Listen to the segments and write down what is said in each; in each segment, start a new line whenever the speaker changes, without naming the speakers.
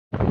Good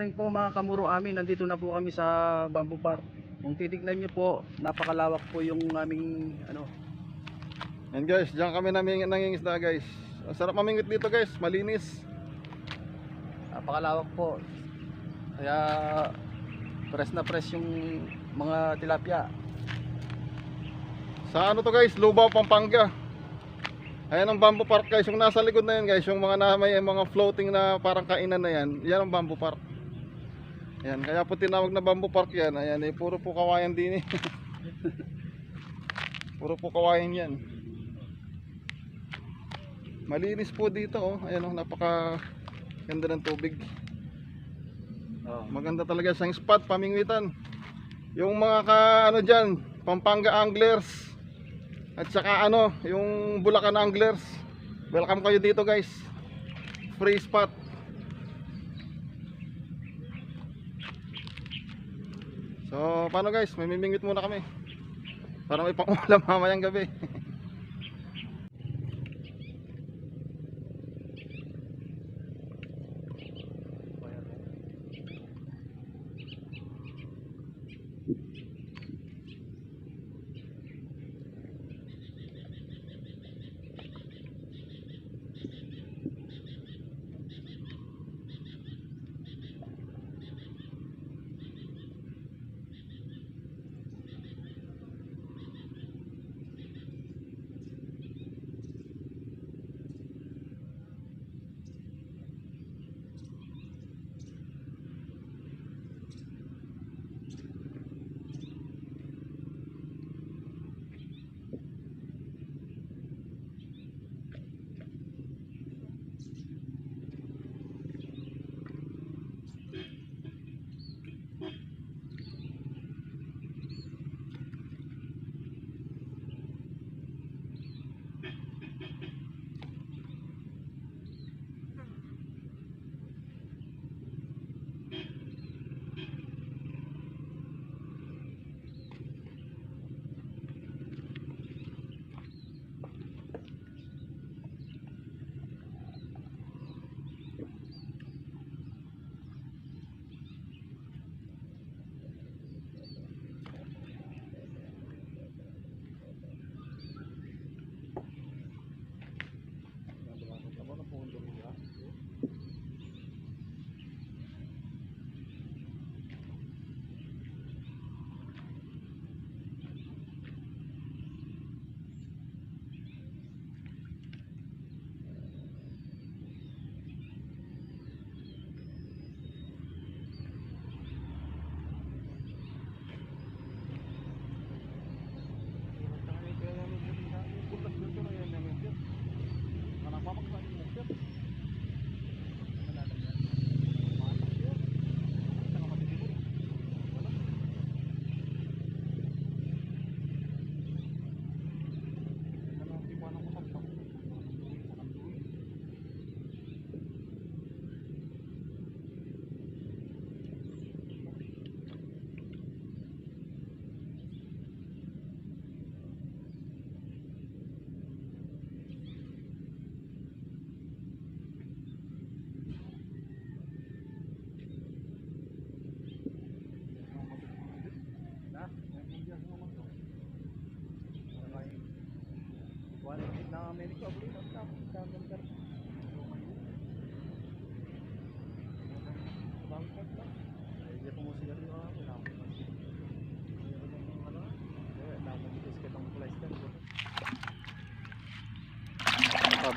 morning po mga kamuro amin. Nandito na po kami sa Bamboo Park. Kung titignan nyo po, napakalawak po yung aming
Yan guys, diyan kami nangingisda guys. Ang sarap mamingwit dito guys, malinis.
napakalawak po. Kaya press na press yung mga tilapia.
Sa ano to guys, Lubao, Pampanga. Ayan ang Bamboo Park guys, yung nasa likod na yan guys, yung may mga floating na parang kainan na yan, yan ang Bamboo Park. Ayan, kaya po tinawag na Bamboo Park yan. Ayan, puro po kawayan din eh. Puro po kawayan yan. Malinis po dito oh. Ayan oh, napaka ganda ng tubig. Maganda talaga siyang spot, pamingwitan. Yung mga diyan, Pampanga anglers. At saka yung Bulacan anglers. Welcome kayo dito guys. Free spot. So, paano guys? May mimingwit muna kami. Para may pang-ulam mamayang gabi.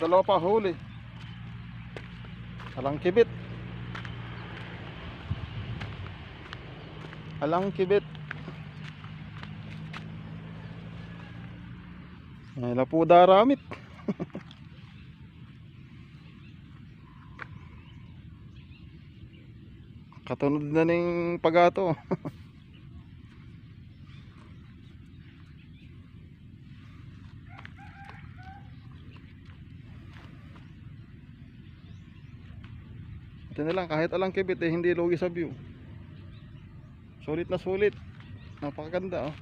Dalawa pa huli. Alang kibit. Alang kibit. Ay, lapu daramit. Katunod na ning pagato. Ito na lang, kahit alang kibit eh, hindi lugi sa view. Sulit na sulit. Napakaganda oh.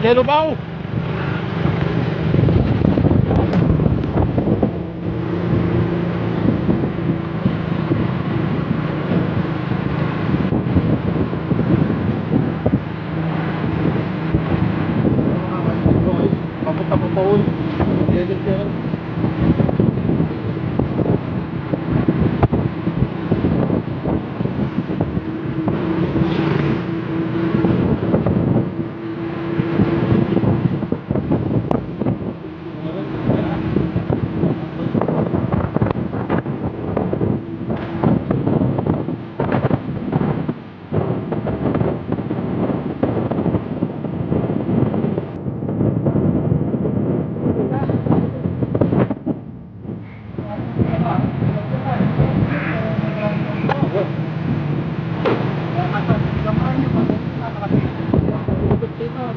Yellow Bao. Papunta po pa ulit. Edit yan.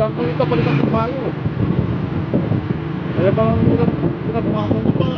Dito, ito palitan ko tayo. Kaya bang hirap makakon pa.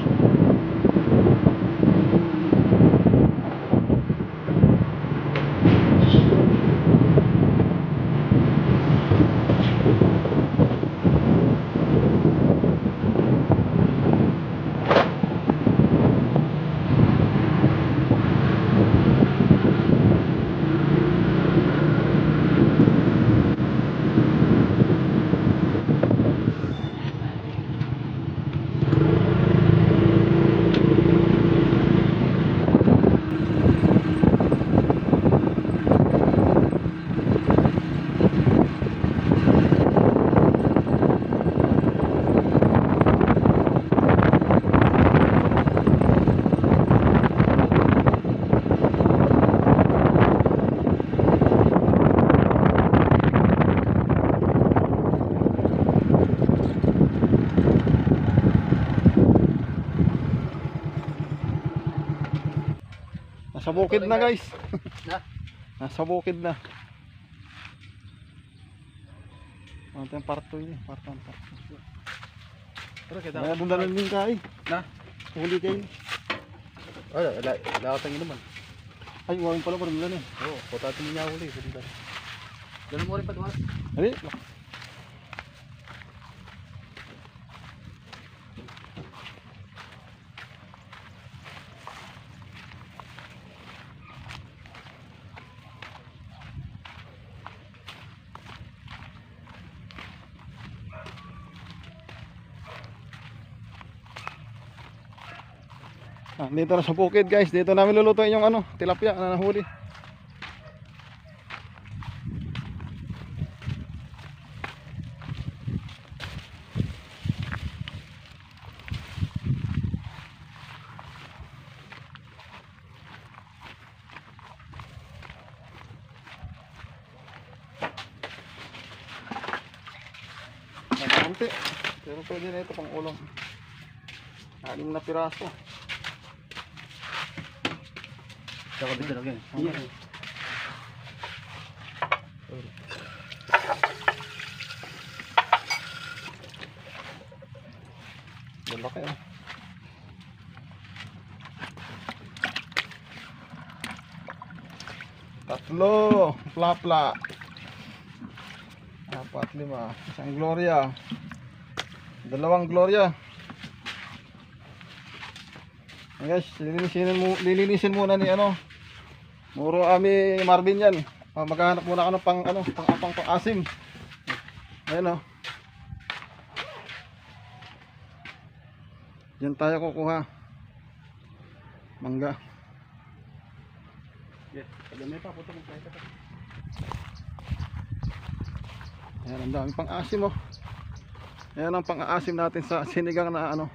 Nasa bukid na guys. Nasa bukid na. Ano tayong parto yun? Parto.
Pero kita.
Kaya doon na din kain.
Na?
Huli kayo.
Wala ka tangin naman.
Ay, huwag pala parang doon eh.
Oo, putatin niya uli. Ganun mo rin pa tuwas.
Ay, dito na sa bukid guys, dito namin lulutuin yung ano, tilapia na nahuli. Konti, pero pwede na ito pang ulam. 6 na piraso.
Saka dito lang yan.
Malaki ah. Tatlo, plapla. 4, 5, isang Gloria. 2 Gloria. Guys, lilinisin muna ni ano. Muro ami Marvin yan. Maghahanap muna ako ng pang asim. Ayun oh. Diyan tayo kukuha. Mangga.
Yes, pag may pa, puto mo tayo.
Ayan, ang dami pang asim oh. Ayan ang pang-aasim natin sa sinigang na ano.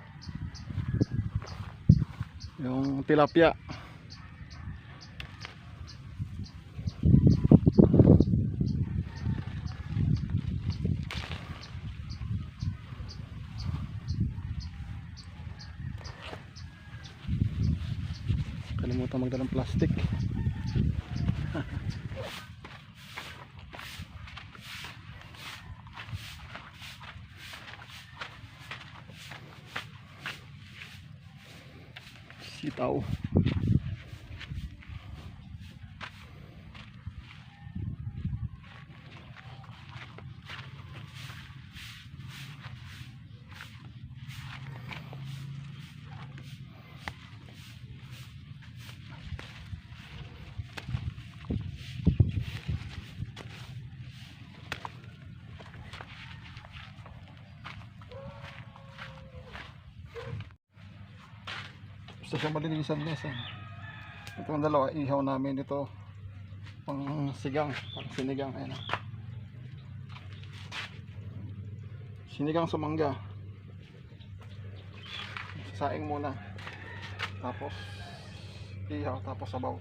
Yung tilapia. Kalimutan magdalang plastic. Sitaw. Basta siya malinisan guys. Ito ang dalawa, ihaw namin ito. Pang sigang, pang sinigang. Ayan. Sinigang sa mangga. Saing muna. Tapos ihaw, tapos sabaw.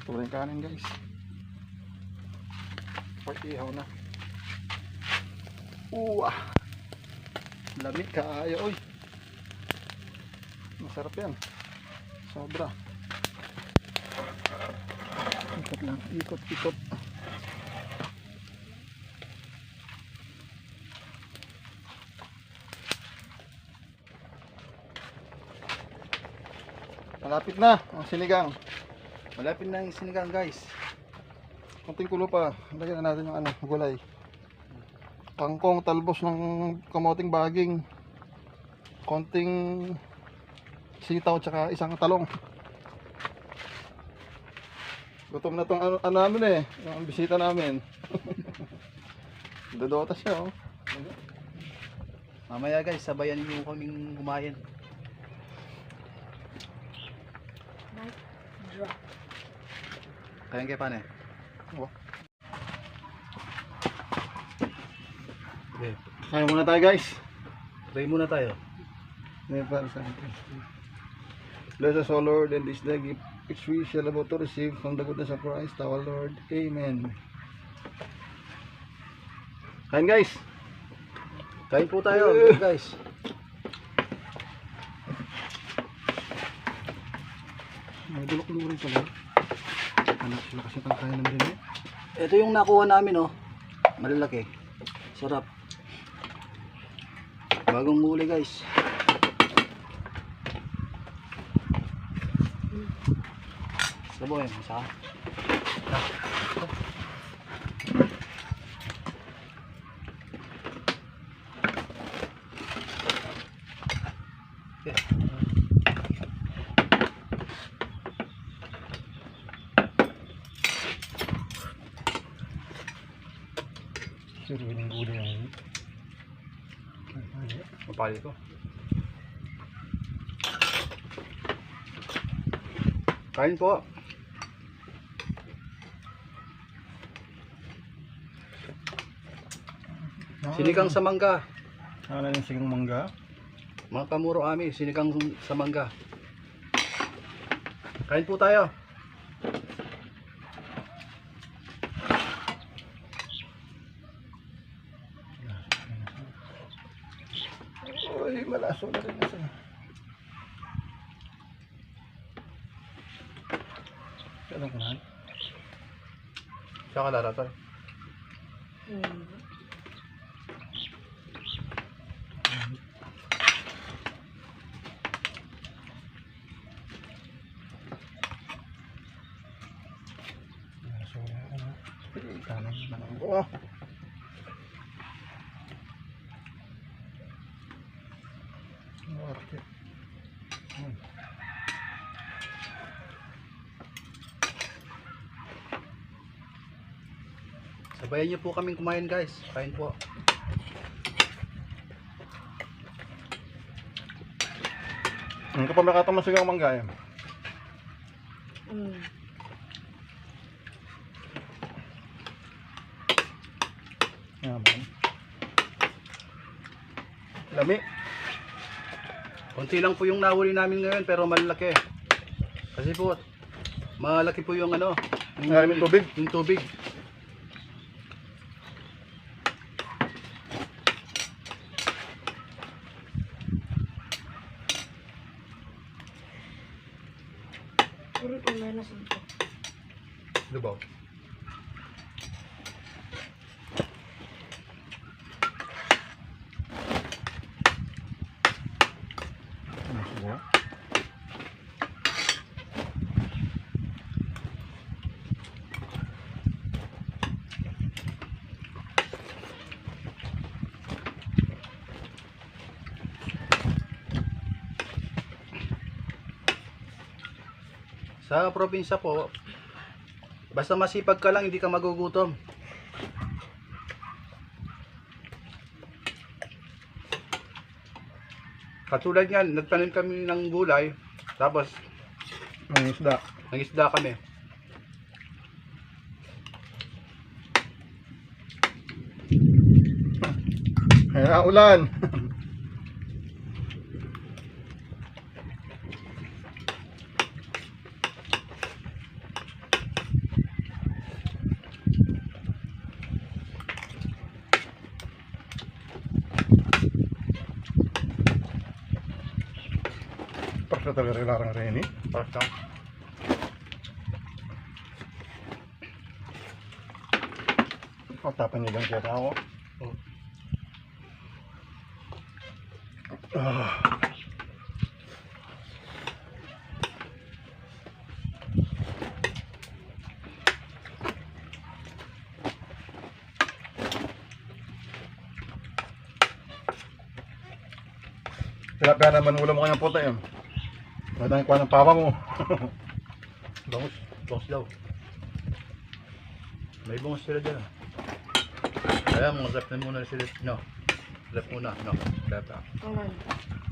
Ito rin kanin guys. Pag ihaw na. Lamig kaayo. Uy, masarap yan. Sobra. Ikot lang, ikot. Malapit na ang sinigang.
Malapit na yung sinigang guys.
Konting kulo pa. Lagyan na natin yung gulay. Kangkong, talbos ng kamoting baging. Konting sitaw tsaka isang talong. Gutom na tong namin yung bisita namin. Dodota siya
Mamaya guys, sabayan niyo kaming kumain. Kaya paano eh? Okay.
Kaya muna tayo guys.
Pray muna tayo.
Never something. Bless us, O Lord, and this day gift which we shall about to receive from the goodness of Christ our Lord. Amen. Kain guys.
Kain po tayo guys.
May dulok-dulok pala. Anak sila kasi pang ng din
Ito yung nakuha namin malalaki. Sarap. Bagong huli guys. Saboy, masa.
Suruhin ng gulay ang
Mapali ko. Kain po. Sinigang sa mangga.
Ano yung sigang mangga?
Mga kamuro ami, sinigang sa mangga. Kain po tayo.
Uy, malaso na rin nasa. Kailan ko na?
Siya ka laratay. Sabayan niyo po kaming kumain guys. Kain po.
Ang kapag nakatama sigang mangga yan. Yaman. Lami.
Konti lang po yung nahuli namin ngayon pero malaki. Kasi po malaki po yung
Maraming tubig.
Yung tubig.
Puro menos ito.
Lubaw. Sa probinsya po, basta masipag ka lang, hindi ka magugutom. Katulad yan, nagtanim kami ng gulay, tapos
Ang isda.
nangisda kami.
Kaya ulan. Para talaga larang rin eh.
Basta.
Tapan niyo lang siya tao.
Oh.
Ah. Tilapia naman ulam mo kanyang puta yun. Madami kuha ng papa mo.
Bangus. Bangus daw. May bangus sila dyan. Kaya mga rep na muna sila. No. Rep muna. No. Tilapia.
Ano?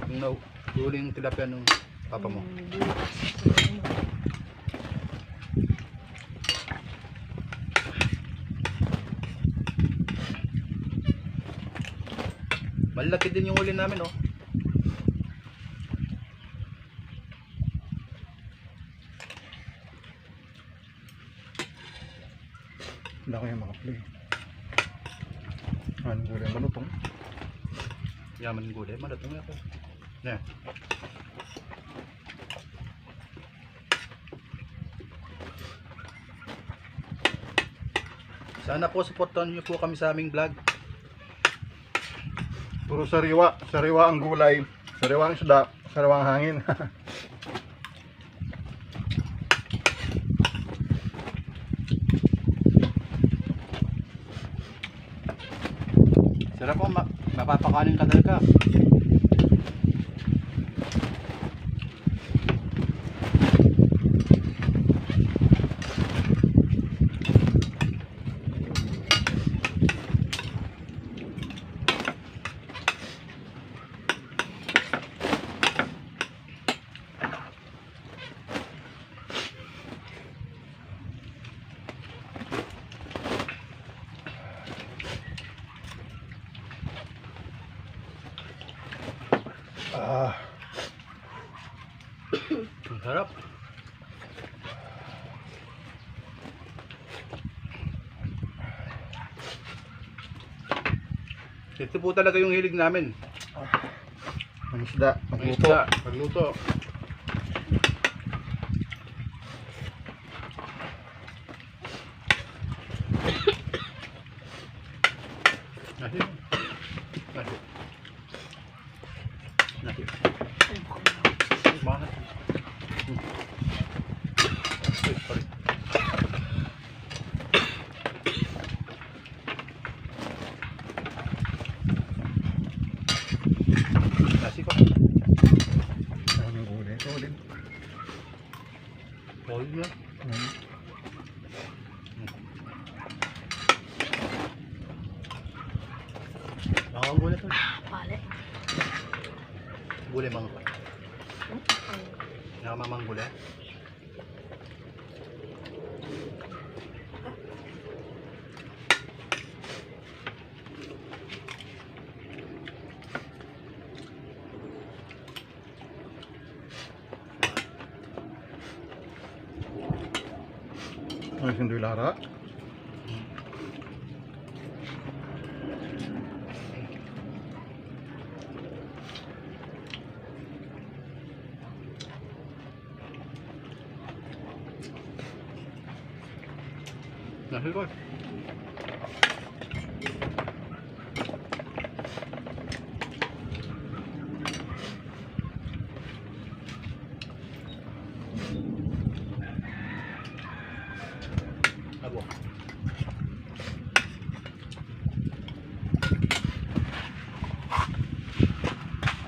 Yung huling tilapia nung papa mo. Malaki din yung huli namin, oh.
Wala ko yung mga play. Ano gulay malutong?
Yaman ng gulay. Malatong ako. Yeah. Sana po supportan niyo po kami sa aming vlog.
Puro sariwa. Sariwa ang gulay. Sariwa ang isda. Sariwa ang hangin.
Sarap po, mapapakanin ka talaga.
Ah.
Ang sarap. Ito po talaga yung hilig namin.
Ang isda.
Ang
Magluto.
isda, pagluto. Nasi. Nasi. Nasi. Mahal. Ay, sorry. Nasi ko.
Ang gulay. Solid.
Solid na. Ang gulay to.
Pale.
Gulay mangga. Nakamamang gulay.
Ang sindoy lara.
Nasi ko. Abo.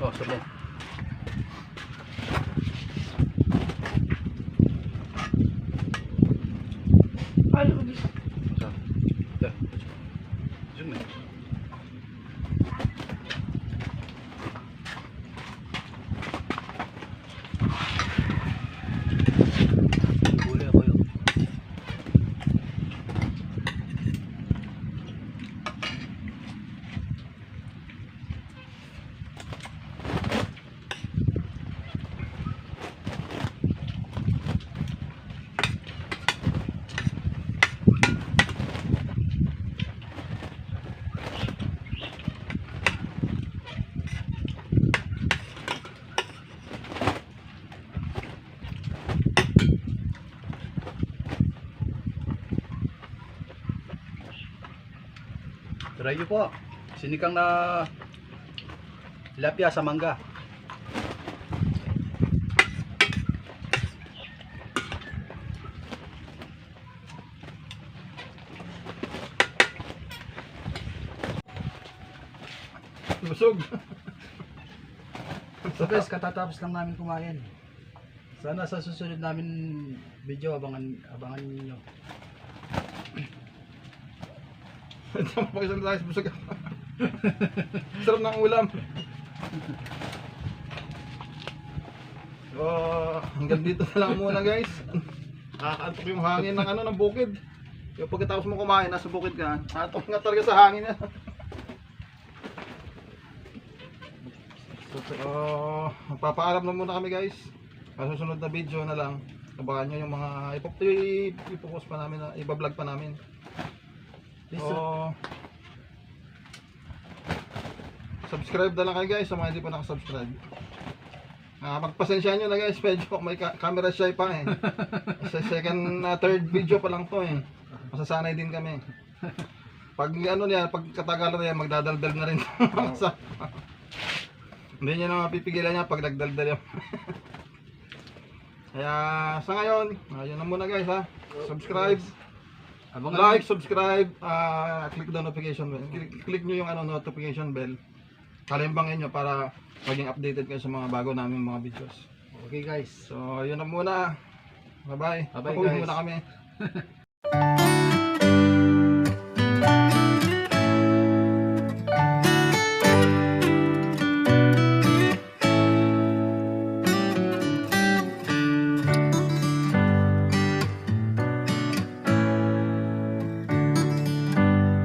Oh, sabong.
Ano ba?
Sa. Dah. Zoom na. Try nyo po. Sinikang na tilapia sa mangga.
Busog.
So guys, katatapos lang namin kumain. Sana sa susunod namin video abangan niyo.
Pakisang tayo, busog. Sarap ng ulam. So, hanggang dito na lang muna guys. Nakakaantok yung hangin ng ng bukid. Yung pagkatapos mo kumain, nasa bukid ka, antok nga talaga sa hangin yan. So, magpapaalam na muna kami guys. Sa susunod na video na lang, abangan nyo yung mga ipopost pa namin, ibablog pa namin. So, subscribe na lang kayo guys sa mga hindi pa nakasubscribe. Magpasensya nyo na guys, medyo may camera shy pa eh. Sa second, third video pa lang to eh. Masasanay din kami. Pag ano niya, pag katagalan na yan, magdadaldal na rin. Hindi niya na mapipigilan niya pag nagdaldal yan. Kaya sa ngayon, ayun na muna guys ha. Subscribe, like, subscribe, click the notification bell. Click nyo yung notification bell. Kalimbangin nyo para maging updated kayo sa mga bago namin mga videos.
Okay guys.
So ayun na muna. Bye bye.
Bye bye
Pauwi
guys.
muna kami.